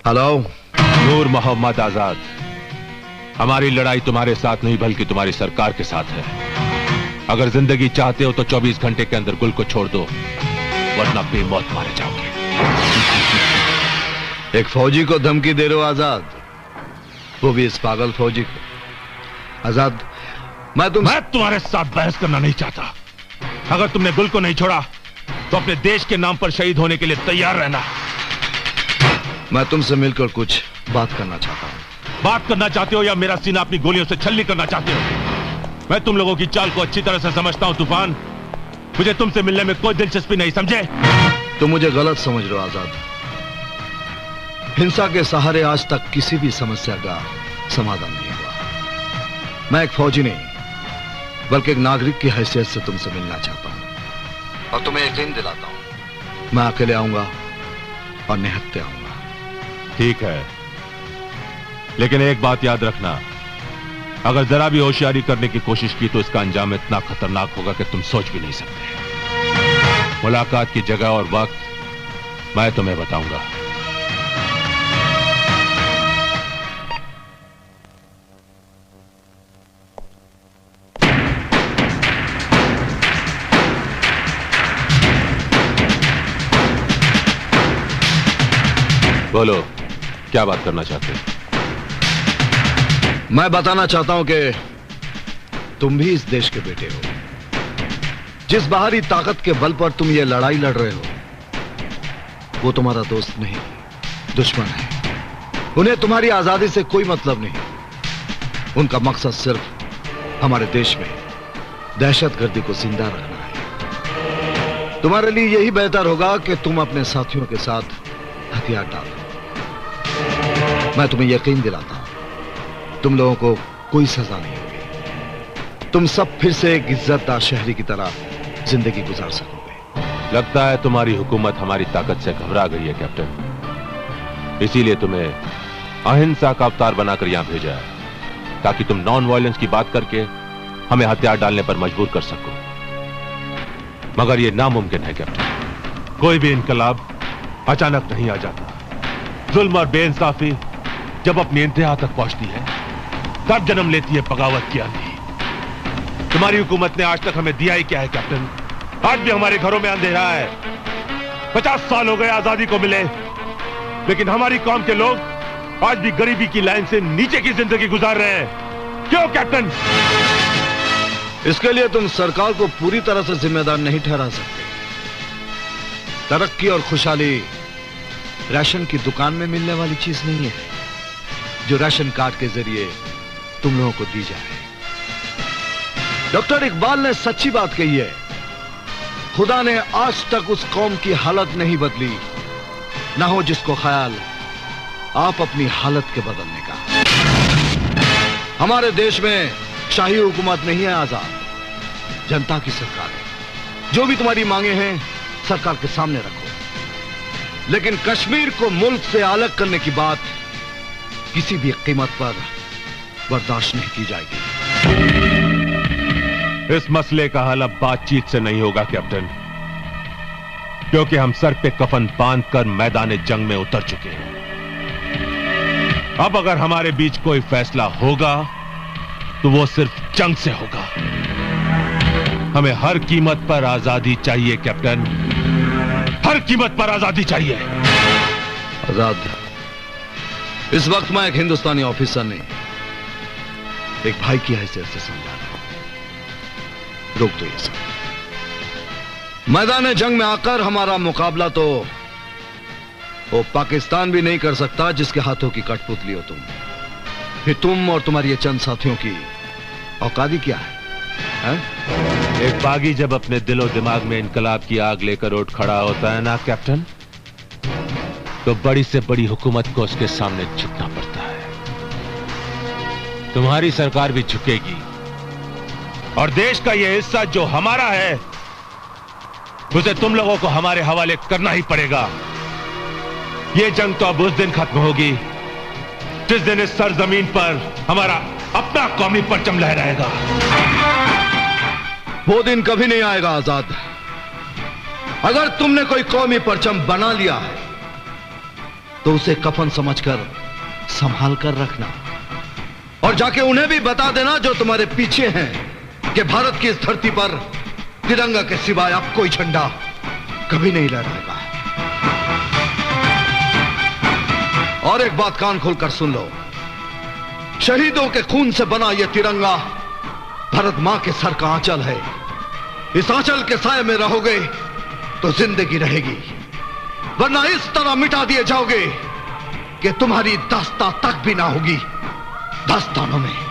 Hello. नूर मोहम्मद आजाद, हमारी लड़ाई तुम्हारे साथ नहीं बल्कि तुम्हारी सरकार के साथ है। अगर जिंदगी चाहते हो तो 24 घंटे के अंदर गुल को छोड़ दो, वरना बेमौत मारे जाओगे। एक फौजी को धमकी दे रहे हो आजाद, वो भी इस पागल फौजी को। आजाद, मैं तुम्हारे साथ बहस करना नहीं चाहता। अगर तुमने गुल को नहीं छोड़ा तो अपने देश के नाम पर शहीद होने के लिए तैयार रहना। मैं तुमसे मिलकर कुछ बात करना चाहता हूं। बात करना चाहते हो या मेरा सीना अपनी गोलियों से छलनी करना चाहते हो? मैं तुम लोगों की चाल को अच्छी तरह से समझता हूं तूफान। मुझे तुमसे मिलने में कोई दिलचस्पी नहीं, समझे? तुम मुझे गलत समझ रहे हो आजाद। हिंसा के सहारे आज तक किसी भी समस्या का समाधान नहीं हुआ। मैं एक फौजी नहीं बल्कि एक नागरिक की हैसियत से तुमसे मिलना चाहता हूं और तुम्हें यकीन दिलाता हूं, मैं अकेले आऊंगा और निहत्ते आऊंगा। ठीक है, लेकिन एक बात याद रखना, अगर जरा भी होशियारी करने की कोशिश की तो इसका अंजाम इतना खतरनाक होगा कि तुम सोच भी नहीं सकते। मुलाकात की जगह और वक्त मैं तुम्हें बताऊंगा। बोलो, क्या बात करना चाहते हो? मैं बताना चाहता हूं कि तुम भी इस देश के बेटे हो। जिस बाहरी ताकत के बल पर तुम ये लड़ाई लड़ रहे हो, वो तुम्हारा दोस्त नहीं, दुश्मन है। उन्हें तुम्हारी आजादी से कोई मतलब नहीं। उनका मकसद सिर्फ हमारे देश में दहशतगर्दी को जिंदा रखना है। तुम्हारे लिए यही बेहतर होगा कि तुम अपने साथियों के साथ हथियार डालो। मैं तुम्हें यकीन दिलाता हूं, तुम लोगों को कोई सजा नहीं होगी। तुम सब फिर से एक इज्जतदार शहरी की तरह जिंदगी गुजार सकोगे। लगता है तुम्हारी हुकूमत हमारी ताकत से घबरा गई है कैप्टन, इसीलिए तुम्हें अहिंसा का अवतार बनाकर यहां भेजा है, ताकि तुम नॉन वायलेंस की बात करके हमें हथियार डालने पर मजबूर कर सको। मगर यह नामुमकिन है कैप्टन। कोई भी इनकलाब अचानक नहीं आ जाता। जुल्म और बेइंसाफी जब अपनी इंतहा तक पहुंचती है, तब जन्म लेती है बगावत की आंधी। तुम्हारी हुकूमत ने आज तक हमें दिया ही क्या है कैप्टन? आज भी हमारे घरों में अंधेरा है। 50 साल हो गए आजादी को मिले, लेकिन हमारी कौम के लोग आज भी गरीबी की लाइन से नीचे की जिंदगी गुजार रहे हैं। क्यों कैप्टन? इसके लिए तुम सरकार को पूरी तरह से जिम्मेदार नहीं ठहरा सकते। तरक्की और खुशहाली राशन की दुकान में मिलने वाली चीज नहीं है, जो राशन कार्ड के जरिए तुम लोगों को दी जाए। डॉक्टर इकबाल ने सच्ची बात कही है, खुदा ने आज तक उस कौम की हालत नहीं बदली, ना हो जिसको ख्याल आप अपनी हालत के बदलने का। हमारे देश में शाही हुकूमत नहीं है आजाद, जनता की सरकार है। जो भी तुम्हारी मांगे हैं सरकार के सामने रखो, लेकिन कश्मीर को मुल्क से अलग करने की बात किसी भी कीमत पर बर्दाश्त नहीं की जाएगी। इस मसले का हल अब बातचीत से नहीं होगा कैप्टन, क्योंकि हम सर पे कफन बांधकर मैदान जंग में उतर चुके हैं। अब अगर हमारे बीच कोई फैसला होगा तो वो सिर्फ जंग से होगा। हमें हर कीमत पर आजादी चाहिए कैप्टन, हर कीमत पर आजादी चाहिए। आजाद, इस वक्त मैं एक हिंदुस्तानी ऑफिसर नहीं, एक भाई की हैसियत से समझा रहा हूं। रोक दो ये सब। मैदान जंग में आकर हमारा मुकाबला तो वो पाकिस्तान भी नहीं कर सकता जिसके हाथों की कठपुतली हो तुम। फिर तुम और तुम्हारी ये चंद साथियों की औकाती क्या है? एक बागी जब अपने दिलो दिमाग में इनकलाब की आग लेकर उठ खड़ा होता है ना कैप्टन, तो बड़ी से बड़ी हुकूमत को उसके सामने झुकना पड़ता है। तुम्हारी सरकार भी झुकेगी और देश का यह हिस्सा जो हमारा है उसे तुम लोगों को हमारे हवाले करना ही पड़ेगा। यह जंग तो अब उस दिन खत्म होगी जिस दिन इस सरजमीन पर हमारा अपना कौमी परचम लहराएगा। वो दिन कभी नहीं आएगा आजाद। अगर तुमने कोई कौमी परचम बना लिया है तो उसे कफन समझकर संभाल कर रखना, और जाके उन्हें भी बता देना जो तुम्हारे पीछे हैं कि भारत की इस धरती पर तिरंगा के सिवाय अब कोई झंडा कभी नहीं लहराएगा। और एक बात कान खोलकर सुन लो, शहीदों के खून से बना यह तिरंगा भारत मां के सर का आंचल है। इस आंचल के साए में रहोगे तो जिंदगी रहेगी, वरना इस तरह मिटा दिए जाओगे कि तुम्हारी दास्तां तक भी ना होगी दास्तानों में।